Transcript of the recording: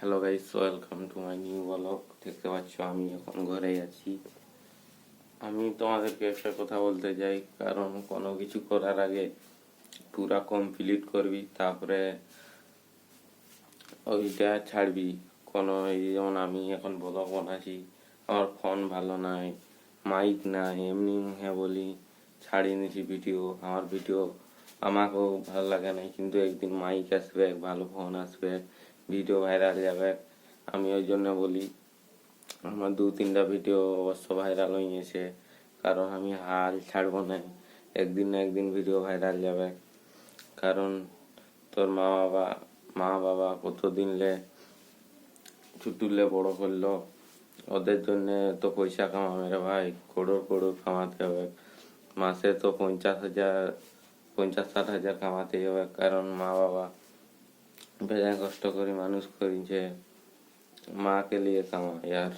Hello guys, welcome to my new blog. দেখতে পাচ্ছ আমি এখন ঘরেই আছি। আমি তোমাদেরকে একটা কথা বলতে চাই, কারণ কোনো কিছু করার আগে পুরা কমপ্লিট করবি, তারপরে ওইটা ছাড়বি। কোনো এই যেমন আমি এখন ব্লগ বানাচ্ছি, আমার ফোন ভালো নাই, মাইক নাই, এমনি মুখে বলি ছাড়িয়ে নিয়েছি ভিডিও। আমার ভিডিও আমাকেও ভালো লাগে না, কিন্তু একদিন মাইক আসবে, ভালো ফোন আসবে, ভিডিও ভাইরাল যাবে। আমি ওই জন্য বলি, আমার 2-3টা ভিডিও অবশ্য ভাইরাল হয়ে গেছে, কারণ আমি হাল ছাড়বো না। একদিন না একদিন ভিডিও ভাইরাল যাবে, কারণ তোর মা বাবা কতদিনলে ছুটুলে বড় করলো, ওদের জন্যে তো পয়সা কামাবে রে ভাই, করোড় করোড় কামাতে হবে। মাসে তো 50,000 50-60 হাজার কামাতেই হবে, কারণ মা বাবা বেজায় কষ্ট করে মানুষ করেছে, माँ के लिए कमाए यार।